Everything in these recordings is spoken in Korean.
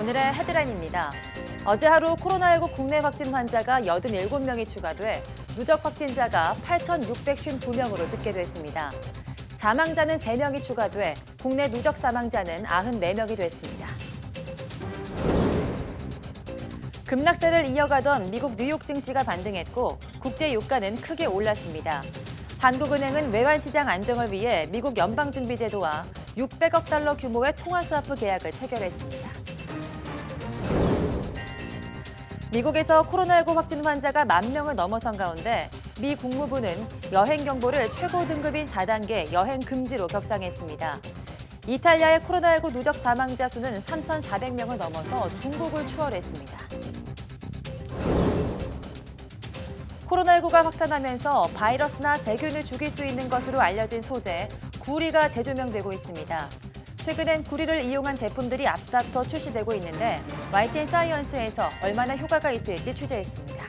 오늘의 헤드라인입니다. 어제 하루 코로나19 국내 확진 환자가 87명이 추가돼 누적 확진자가 8,652명으로 집계됐습니다. 사망자는 3명이 추가돼 국내 누적 사망자는 94명이 됐습니다. 급락세를 이어가던 미국 뉴욕 증시가 반등했고 국제 유가는 크게 올랐습니다. 한국은행은 외환시장 안정을 위해 미국 연방준비제도와 600억 달러 규모의 통화스와프 계약을 체결했습니다. 미국에서 코로나19 확진 환자가 10,000명을 넘어선 가운데 미 국무부는 여행 경보를 최고 등급인 4단계 여행 금지로 격상했습니다. 이탈리아의 코로나19 누적 사망자 수는 3,400명을 넘어서 중국을 추월했습니다. 코로나19가 확산하면서 바이러스나 세균을 죽일 수 있는 것으로 알려진 소재, 구리가 재조명되고 있습니다. 최근엔 구리를 이용한 제품들이 앞다퉈 출시되고 있는데 YTN 사이언스에서 얼마나 효과가 있을지 취재했습니다.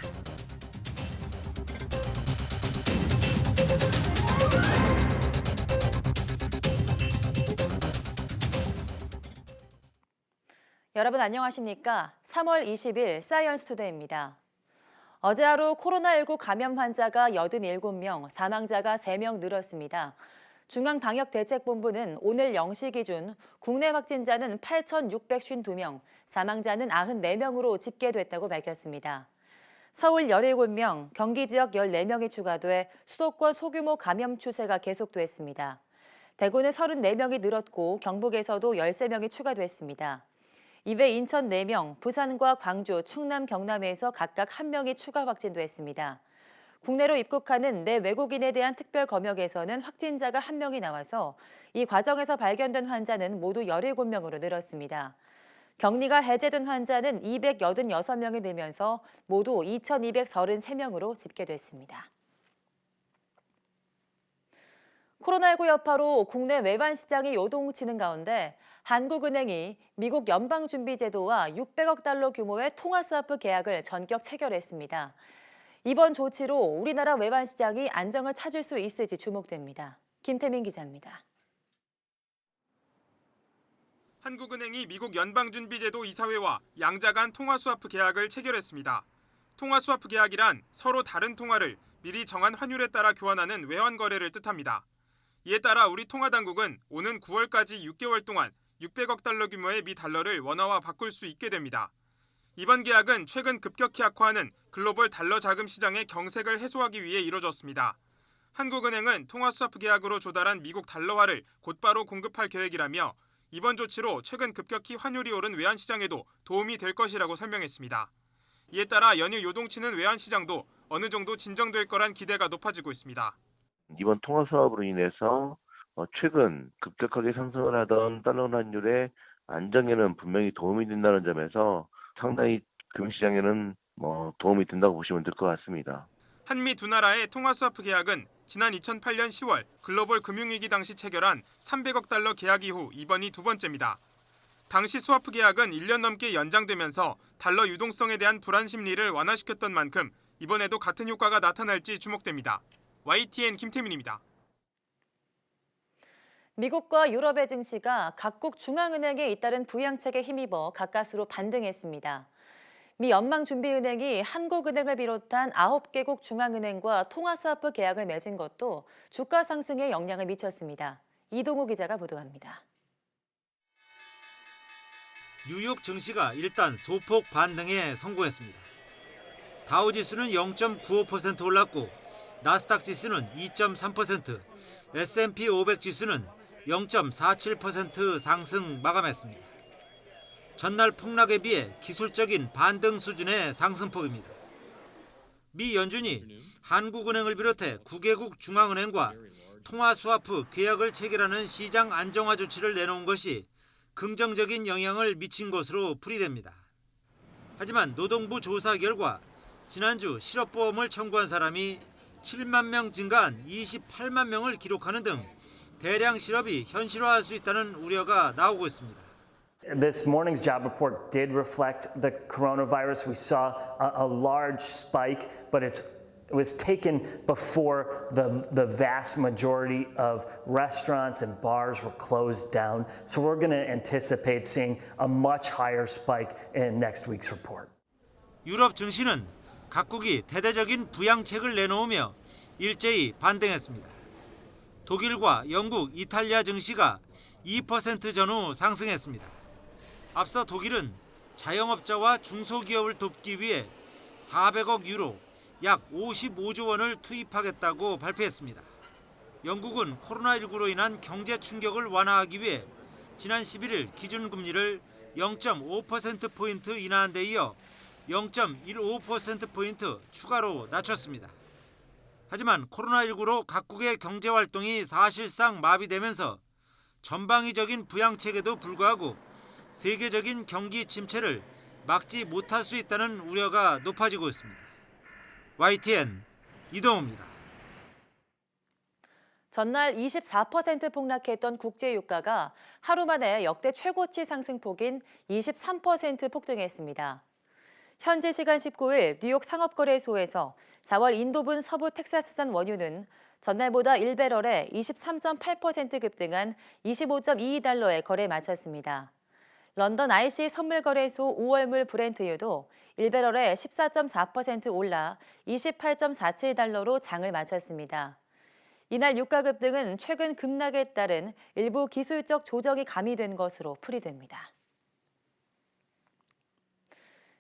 여러분 안녕하십니까? 3월 20일 사이언스 투데이입니다. 어제 하루 코로나19 감염 환자가 87명, 사망자가 3명 늘었습니다. 중앙방역대책본부는 오늘 0시 기준 국내 확진자는 8,652명, 사망자는 94명으로 집계됐다고 밝혔습니다. 서울 17명, 경기 지역 14명이 추가돼 수도권 소규모 감염 추세가 계속됐습니다. 대구는 34명이 늘었고 경북에서도 13명이 추가됐습니다. 이외 인천 4명, 부산과 광주, 충남, 경남에서 각각 1명이 추가 확진됐습니다. 국내로 입국하는 내 외국인에 대한 특별 검역에서는 확진자가 1명이 나와서 이 과정에서 발견된 환자는 모두 17명으로 늘었습니다. 격리가 해제된 환자는 286명이 늘면서 모두 2,233명으로 집계됐습니다. 코로나19 여파로 국내 외환시장이 요동치는 가운데 한국은행이 미국 연방준비제도와 600억 달러 규모의 통화스와프 계약을 전격 체결했습니다. 이번 조치로 우리나라 외환시장이 안정을 찾을 수 있을지 주목됩니다. 김태민 기자입니다. 한국은행이 미국 연방준비제도 이사회와 양자 간 통화스와프 계약을 체결했습니다. 통화스와프 계약이란 서로 다른 통화를 미리 정한 환율에 따라 교환하는 외환 거래를 뜻합니다. 이에 따라 우리 통화당국은 오는 9월까지 6개월 동안 600억 달러 규모의 미 달러를 원화와 바꿀 수 있게 됩니다. 이번 계약은 최근 급격히 악화하는 글로벌 달러 자금 시장의 경색을 해소하기 위해 이뤄졌습니다. 한국은행은 통화스와프 계약으로 조달한 미국 달러화를 곧바로 공급할 계획이라며 이번 조치로 최근 급격히 환율이 오른 외환시장에도 도움이 될 것이라고 설명했습니다. 이에 따라 연일 요동치는 외환시장도 어느 정도 진정될 거란 기대가 높아지고 있습니다. 이번 통화 수합으로 인해서 최근 급격하게 상승을 하던 달러 환율의 안정에는 분명히 도움이 된다는 점에서 상당히 금융시장에는 도움이 된다고 보시면 될 것 같습니다. 한미 두 나라의 통화스와프 계약은 지난 2008년 10월 글로벌 금융위기 당시 체결한 300억 달러 계약 이후 이번이 두 번째입니다. 당시 스와프 계약은 1년 넘게 연장되면서 달러 유동성에 대한 불안 심리를 완화시켰던 만큼 이번에도 같은 효과가 나타날지 주목됩니다. YTN 김태민입니다. 미국과 유럽의 증시가 각국 중앙은행에 잇따른 부양책에 힘입어 가까스로 반등했습니다. 미 연방준비은행이 한국은행을 비롯한 9개국 중앙은행과 통화스와프 계약을 맺은 것도 주가 상승에 영향을 미쳤습니다. 이동우 기자가 보도합니다. 뉴욕 증시가 일단 소폭 반등에 성공했습니다. 다우지수는 0.95% 올랐고 나스닥 지수는 2.3%, S&P 500 지수는 0.47% 상승 마감했습니다. 전날 폭락에 비해 기술적인 반등 수준의 상승폭입니다. 미 연준이 한국은행을 비롯해 9개국 중앙은행과 통화스와프 계약을 체결하는 시장 안정화 조치를 내놓은 것이 긍정적인 영향을 미친 것으로 풀이됩니다. 하지만 노동부 조사 결과 지난주 실업보험을 청구한 사람이 7만 명 증가한 28만 명을 기록하는 등 대량 실업이 현실화할 수 있다는 우려가 나오고 있습니다. This morning's job report did reflect the coronavirus. We saw a large spike, but it's was taken before the vast majority of restaurants and bars were closed down. So we're going to anticipate seeing a much higher spike in next week's report. 유럽 증시는 각국이 대대적인 부양책을 내놓으며 일제히 반등했습니다. 독일과 영국, 이탈리아 증시가 2% 전후 상승했습니다. 앞서 독일은 자영업자와 중소기업을 돕기 위해 400억 유로, 약 55조 원을 투입하겠다고 발표했습니다. 영국은 코로나19로 인한 경제 충격을 완화하기 위해 지난 11일 기준금리를 0.5%포인트 인하한 데 이어 0.15%포인트 추가로 낮췄습니다. 하지만 코로나19로 각국의 경제활동이 사실상 마비되면서 전방위적인 부양책에도 불구하고 세계적인 경기 침체를 막지 못할 수 있다는 우려가 높아지고 있습니다. YTN 이동호입니다. 전날 24% 폭락했던 국제유가가 하루 만에 역대 최고치 상승폭인 23% 폭등했습니다. 현지 시간 19일 뉴욕 상업거래소에서 4월 인도분 서부 텍사스산 원유는 전날보다 1배럴에 23.8% 급등한 25.22달러에 거래 마쳤습니다. 런던 IC 선물거래소 5월물 브렌트유도 1배럴에 14.4% 올라 28.47달러로 장을 마쳤습니다. 이날 유가 급등은 최근 급락에 따른 일부 기술적 조정이 가미된 것으로 풀이됩니다.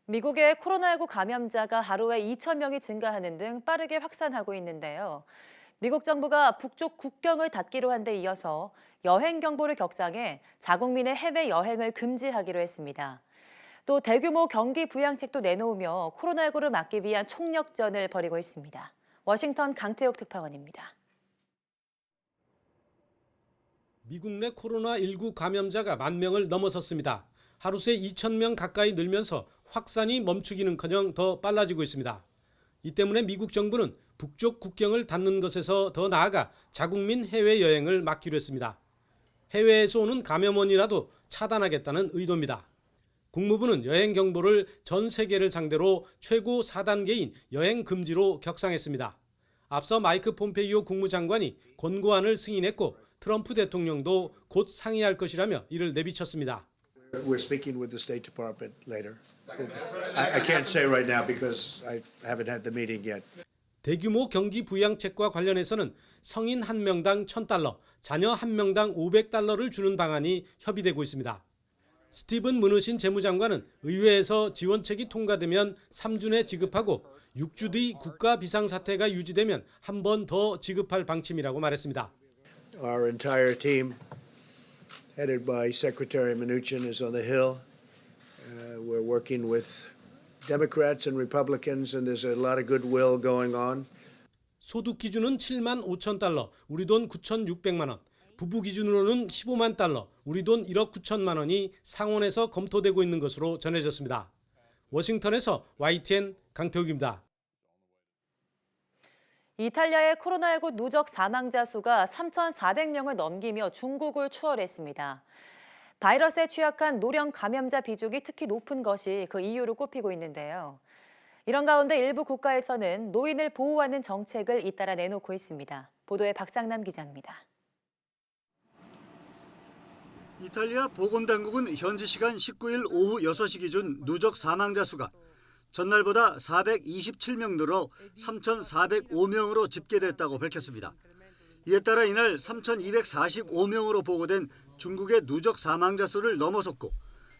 미국의 코로나19 감염자가 하루에 2,000명이 증가하는 등 빠르게 확산하고 있는데요. 미국 정부가 북쪽 국경을 닫기로 한 데 이어서 여행 경보를 격상해 자국민의 해외 여행을 금지하기로 했습니다. 또 대규모 경기 부양책도 내놓으며 코로나19를 막기 위한 총력전을 벌이고 있습니다. 워싱턴 강태욱 특파원입니다. 미국 내 코로나19 감염자가 10,000명을 넘어섰습니다. 하루 새 2,000명 가까이 늘면서 확산이 멈추기는커녕 더 빨라지고 있습니다. 이 때문에 미국 정부는 북쪽 국경을 닫는 것에서 더 나아가 자국민 해외여행을 막기로 했습니다. 해외에서 오는 감염원이라도 차단하겠다는 의도입니다. 국무부는 여행 경보를 전 세계를 상대로 최고 4단계인 여행 금지로 격상했습니다. 앞서 마이크 폼페이오 국무장관이 권고안을 승인했고 트럼프 대통령도 곧 상의할 것이라며 이를 내비쳤습니다. We're speaking with the State Department later. I can't say right now because I haven't had the meeting yet. 대규모 경기 부양책과 관련해서는 성인 1명당 $1,000, 자녀 1명당 $500를 주는 방안이 협의되고 있습니다. 스티븐 무누신 재무장관은 의회에서 지원책이 통과되면 3주 내 지급하고 6주 뒤 국가 비상사태가 유지되면 한 번 더 지급할 방침이라고 말했습니다. Our entire team, headed by Secretary Mnuchin, is on the Hill. We're working with Democrats and Republicans, and there's a lot of goodwill going on. 소득 기준은 $75,000, 우리 돈 9,600만 원. 부부 기준으로는 $150,000, 우리 돈 1억 9천만 원이 상원에서 검토되고 있는 것으로 전해졌습니다. 워싱턴에서 YTN 강태욱입니다. 이탈리아의 코로나19 누적 사망자 수가 3,400명을 넘기며 중국을 추월했습니다. 바이러스에 취약한 노령 감염자 비중이 특히 높은 것이 그 이유로 꼽히고 있는데요. 이런 가운데 일부 국가에서는 노인을 보호하는 정책을 잇따라 내놓고 있습니다. 보도에 박상남 기자입니다. 이탈리아 보건당국은 현지 시간 19일 오후 6시 기준 누적 사망자 수가 전날보다 427명 늘어 3,405명으로 집계됐다고 밝혔습니다. 이에 따라 이날 3,245명으로 보고된 중국의 누적 사망자 수를 넘어섰고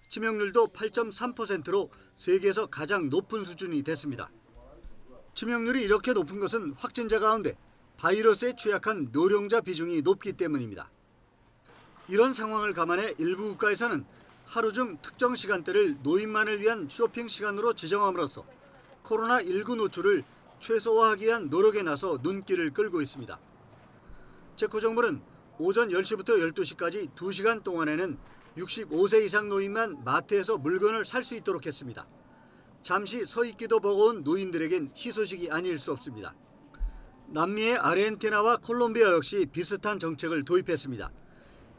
치명률도 8.3%로 세계에서 가장 높은 수준이 됐습니다. 치명률이 이렇게 높은 것은 확진자 가운데 바이러스에 취약한 노령자 비중이 높기 때문입니다. 이런 상황을 감안해 일부 국가에서는 하루 중 특정 시간대를 노인만을 위한 쇼핑 시간으로 지정함으로써 코로나19 노출을 최소화하기 위한 노력에 나서 눈길을 끌고 있습니다. 체코 정부는 오전 10시부터 12시까지 2시간 동안에는 65세 이상 노인만 마트에서 물건을 살 수 있도록 했습니다. 잠시 서 있기도 버거운 노인들에겐 희소식이 아닐 수 없습니다. 남미의 아르헨티나와 콜롬비아 역시 비슷한 정책을 도입했습니다.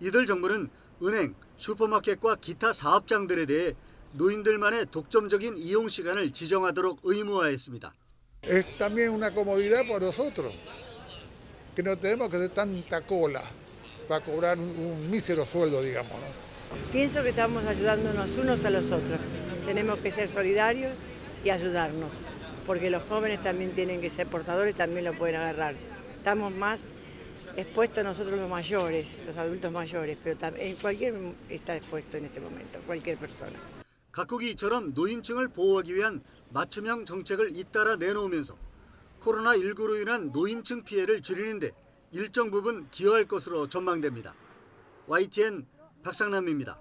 이들 정부는 은행, 슈퍼마켓과 기타 사업장들에 대해 노인들만의 독점적인 이용 시간을 지정하도록 의무화했습니다. Es también una comodidad para nosotros, que no tenemos que hacer tanta cola para cobrar un mísero sueldo, digamos, ¿no? Pienso que estamos ayudándonos unos a los otros. Tenemos que ser solidarios y ayudarnos, porque los jóvenes también tienen que ser portadores, también lo pueden agarrar. Estamos más expuestos nosotros los mayores, los adultos mayores, pero también cualquier está expuesto en este momento, cualquier persona. 각국이 이처럼 노인층을 보호하기 위한 맞춤형 정책을 잇따라 내놓으면서 코로나19로 인한 노인층 피해를 줄이는데 일정 부분 기여할 것으로 전망됩니다. YTN 박상남입니다.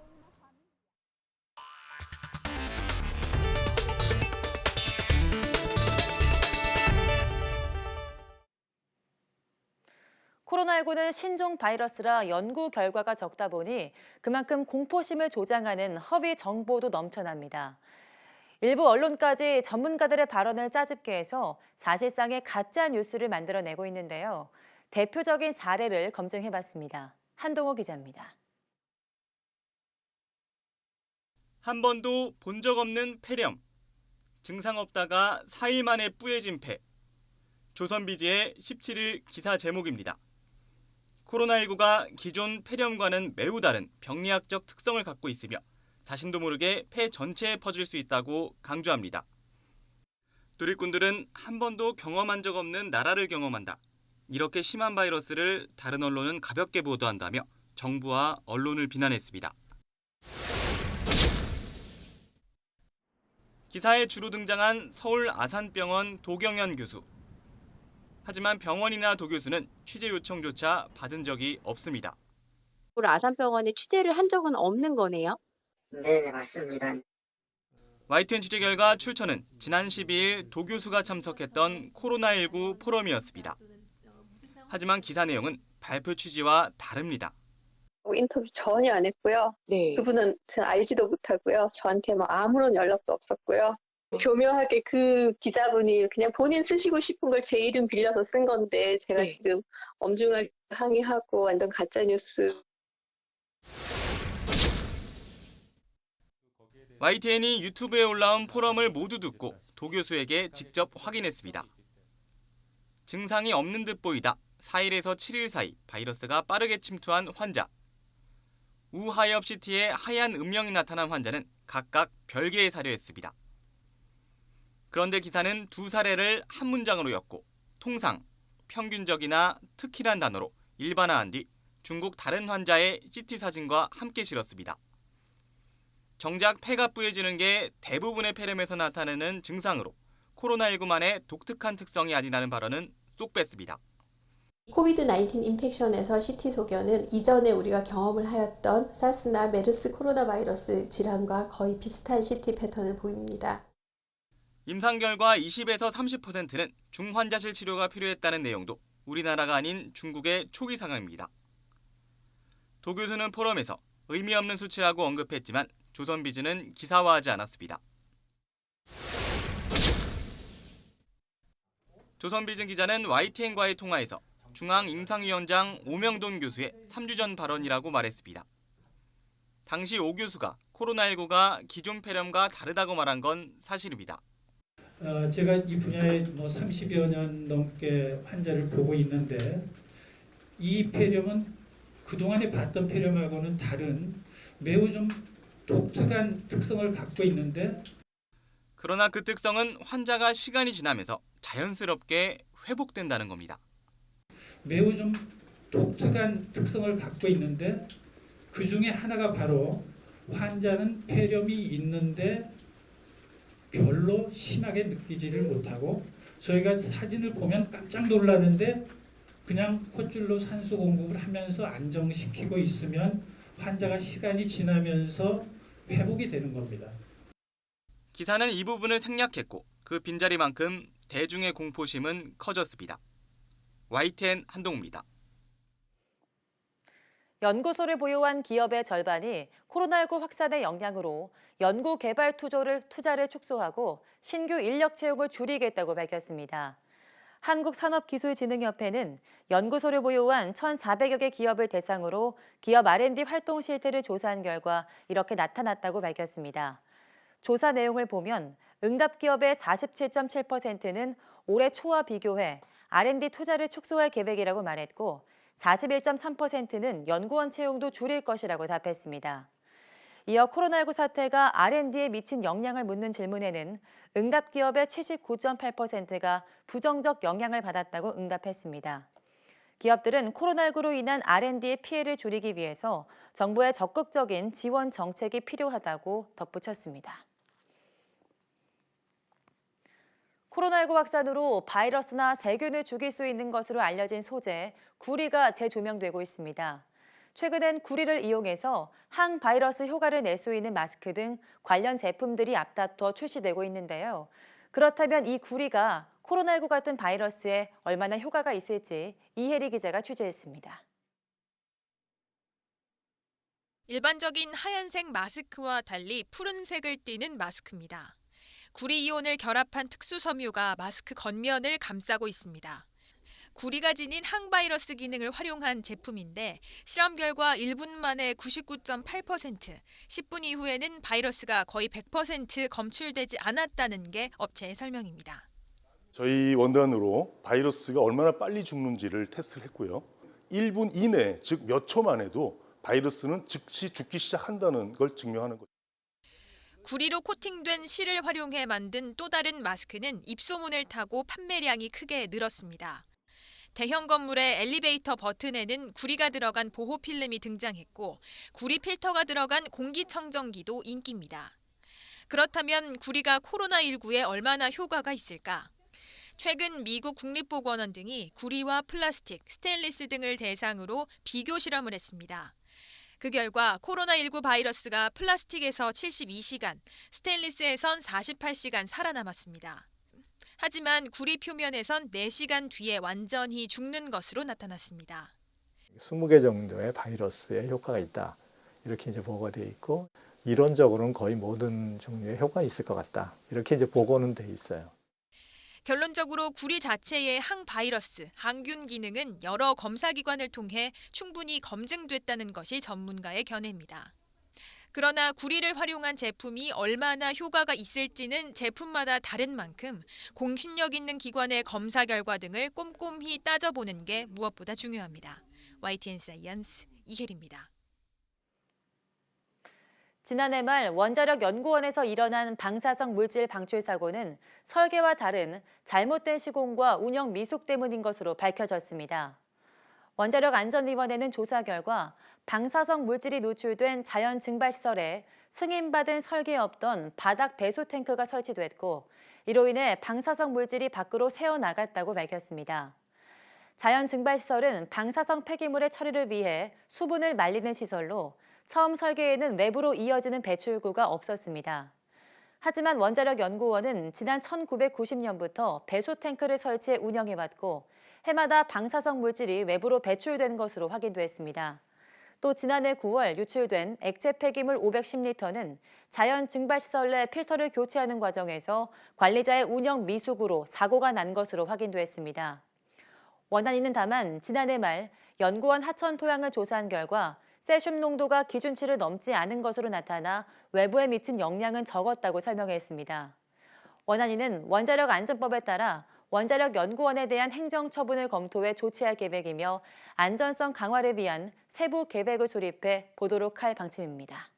코로나19는 신종 바이러스라 연구 결과가 적다 보니 그만큼 공포심을 조장하는 허위 정보도 넘쳐납니다. 일부 언론까지 전문가들의 발언을 짜집게 해서 사실상의 가짜 뉴스를 만들어내고 있는데요. 대표적인 사례를 검증해봤습니다. 한동호 기자입니다. 한 번도 본 적 없는 폐렴, 증상 없다가 4일 만에 뿌얘진 폐. 조선비지의 17일 기사 제목입니다. 코로나19가 기존 폐렴과는 매우 다른 병리학적 특성을 갖고 있으며 자신도 모르게 폐 전체에 퍼질 수 있다고 강조합니다. 누리꾼들은 한 번도 경험한 적 없는 나라를 경험한다. 이렇게 심한 바이러스를 다른 언론은 가볍게 보도한다며 정부와 언론을 비난했습니다. 기사에 주로 등장한 서울 아산병원 도경현 교수. 하지만 병원이나 도 교수는 취재 요청조차 받은 적이 없습니다. 아산병원에 취재를 한 적은 없는 거네요? 네, 맞습니다. YTN 취재 결과 출처는 지난 12일 도 교수가 참석했던 코로나19 포럼이었습니다. 하지만 기사 내용은 발표 취지와 다릅니다. 인터뷰 전혀 안 했고요. 네. 그분은 제가 알지도 못하고요. 저한테 뭐 아무런 연락도 없었고요. 교묘하게 그 기자분이 그냥 본인 쓰시고 싶은 걸 제 이름 빌려서 쓴 건데 제가 네. 지금 엄중하게 항의하고 완전 가짜뉴스. YTN이 유튜브에 올라온 포럼을 모두 듣고 도 교수에게 직접 확인했습니다. 증상이 없는 듯 보이다. 4일에서 7일 사이 바이러스가 빠르게 침투한 환자. 우하이업 CT에 하얀 음영이 나타난 환자는 각각 별개의 사례였습니다. 그런데 기사는 두 사례를 한 문장으로 엮고 통상, 평균적이나 특히란 단어로 일반화한 뒤 중국 다른 환자의 CT 사진과 함께 실었습니다. 정작 폐가 뿌얘지는 게 대부분의 폐렴에서 나타나는 증상으로 코로나19만의 독특한 특성이 아니라는 발언은 쏙 뺐습니다. 코비드-19 인펙션에서 CT 소견은 이전에 우리가 경험을 하였던 사스나 메르스 코로나 바이러스 질환과 거의 비슷한 CT 패턴을 보입니다. 임상 결과 20에서 30%는 중환자실 치료가 필요했다는 내용도 우리나라가 아닌 중국의 초기 상황입니다. 도 교수는 포럼에서 의미 없는 수치라고 언급했지만 조선비즈는 기사화하지 않았습니다. 조선비즈 기자는 YTN과의 통화에서 중앙임상위원장 오명돈 교수의 3주 전 발언이라고 말했습니다. 당시 오 교수가 코로나19가 기존 폐렴과 다르다고 말한 건 사실입니다. 제가 이 분야에 30여 년 넘게 환자를 보고 있는데 이 폐렴은 그동안에 봤던 폐렴하고는 다른 매우 좀 독특한 특성을 갖고 있는데 그러나 그 특성은 환자가 시간이 지나면서 자연스럽게 회복된다는 겁니다. 매우 좀 독특한 특성을 갖고 있는데 그 중에 하나가 바로 환자는 폐렴이 있는데 별로 심하게 느끼지를 못하고 저희가 사진을 보면 깜짝 놀라는데 그냥 콧줄로 산소 공급을 하면서 안정시키고 있으면 환자가 시간이 지나면서 회복이 되는 겁니다. 기사는 이 부분을 생략했고 그 빈자리만큼 대중의 공포심은 커졌습니다. YTN 한동우입니다. 연구소를 보유한 기업의 절반이 코로나19 확산의 영향으로 연구 개발 투자를 축소하고 신규 인력 채용을 줄이겠다고 밝혔습니다. 한국산업기술진흥협회는 연구소를 보유한 1,400여 개 기업을 대상으로 기업 R&D 활동 실태를 조사한 결과 이렇게 나타났다고 밝혔습니다. 조사 내용을 보면 응답 기업의 47.7%는 올해 초와 비교해 R&D 투자를 축소할 계획이라고 말했고 41.3%는 연구원 채용도 줄일 것이라고 답했습니다. 이어 코로나19 사태가 R&D에 미친 영향을 묻는 질문에는 응답 기업의 79.8%가 부정적 영향을 받았다고 응답했습니다. 기업들은 코로나19로 인한 R&D의 피해를 줄이기 위해서 정부의 적극적인 지원 정책이 필요하다고 덧붙였습니다. 코로나19 확산으로 바이러스나 세균을 죽일 수 있는 것으로 알려진 소재, 구리가 재조명되고 있습니다. 최근엔 구리를 이용해서 항바이러스 효과를 낼 수 있는 마스크 등 관련 제품들이 앞다퉈 출시되고 있는데요. 그렇다면 이 구리가 코로나19 같은 바이러스에 얼마나 효과가 있을지 이혜리 기자가 취재했습니다. 일반적인 하얀색 마스크와 달리 푸른색을 띠는 마스크입니다. 구리 이온을 결합한 특수 섬유가 마스크 겉면을 감싸고 있습니다. 구리가 지닌 항바이러스 기능을 활용한 제품인데 실험 결과 1분 만에 99.8%, 10분 이후에는 바이러스가 거의 100% 검출되지 않았다는 게 업체의 설명입니다. 저희 원단으로 바이러스가 얼마나 빨리 죽는지를 테스트를 했고요. 1분 이내, 즉 몇 초만 해도 바이러스는 즉시 죽기 시작한다는 걸 증명하는 거죠. 구리로 코팅된 실을 활용해 만든 또 다른 마스크는 입소문을 타고 판매량이 크게 늘었습니다. 대형 건물의 엘리베이터 버튼에는 구리가 들어간 보호 필름이 등장했고 구리 필터가 들어간 공기청정기도 인기입니다. 그렇다면 구리가 코로나19에 얼마나 효과가 있을까? 최근 미국 국립보건원 등이 구리와 플라스틱, 스테인리스 등을 대상으로 비교 실험을 했습니다. 그 결과 코로나19 바이러스가 플라스틱에서 72시간, 스테인리스에선 48시간 살아남았습니다. 하지만 구리 표면에선 4시간 뒤에 완전히 죽는 것으로 나타났습니다. 20개 정도의 바이러스에 효과가 있다. 이렇게 이제 보고가 돼 있고 이론적으로는 거의 모든 종류의 효과가 있을 것 같다. 이렇게 이제 보고는 돼 있어요. 결론적으로 구리 자체의 항바이러스, 항균 기능은 여러 검사기관을 통해 충분히 검증됐다는 것이 전문가의 견해입니다. 그러나 구리를 활용한 제품이 얼마나 효과가 있을지는 제품마다 다른 만큼 공신력 있는 기관의 검사 결과 등을 꼼꼼히 따져보는 게 무엇보다 중요합니다. YTN 사이언스 이혜리입니다. 지난해 말 원자력 연구원에서 일어난 방사성 물질 방출 사고는 설계와 다른 잘못된 시공과 운영 미숙 때문인 것으로 밝혀졌습니다. 원자력 안전위원회는 조사 결과 방사성 물질이 노출된 자연 증발시설에 승인받은 설계에 없던 바닥 배수 탱크가 설치됐고 이로 인해 방사성 물질이 밖으로 새어나갔다고 밝혔습니다. 자연 증발시설은 방사성 폐기물의 처리를 위해 수분을 말리는 시설로 처음 설계에는 외부로 이어지는 배출구가 없었습니다. 하지만 원자력 연구원은 지난 1990년부터 배수 탱크를 설치해 운영해왔고 해마다 방사성 물질이 외부로 배출되는 것으로 확인됐습니다. 또 지난해 9월 유출된 액체 폐기물 510리터는 자연 증발시설 내 필터를 교체하는 과정에서 관리자의 운영 미숙으로 사고가 난 것으로 확인됐습니다. 원안위는 다만 지난해 말 연구원 하천 토양을 조사한 결과 세슘 농도가 기준치를 넘지 않은 것으로 나타나 외부에 미친 영향은 적었다고 설명했습니다. 원안위는 원자력 안전법에 따라 원자력 연구원에 대한 행정처분을 검토해 조치할 계획이며 안전성 강화를 위한 세부 계획을 수립해 보도록 할 방침입니다.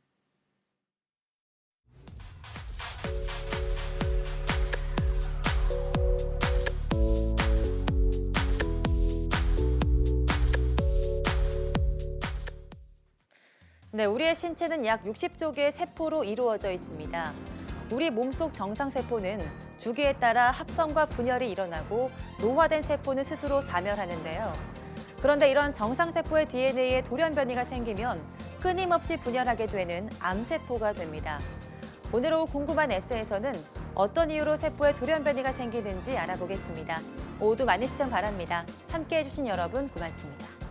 네, 우리의 신체는 약 60조 개의 세포로 이루어져 있습니다. 우리 몸속 정상세포는 주기에 따라 합성과 분열이 일어나고 노화된 세포는 스스로 사멸하는데요. 그런데 이런 정상세포의 DNA에 돌연변이가 생기면 끊임없이 분열하게 되는 암세포가 됩니다. 오늘 오후 궁금한 에세이에서는 어떤 이유로 세포에 돌연변이가 생기는지 알아보겠습니다. 모두 많은 시청 바랍니다. 함께해 주신 여러분 고맙습니다.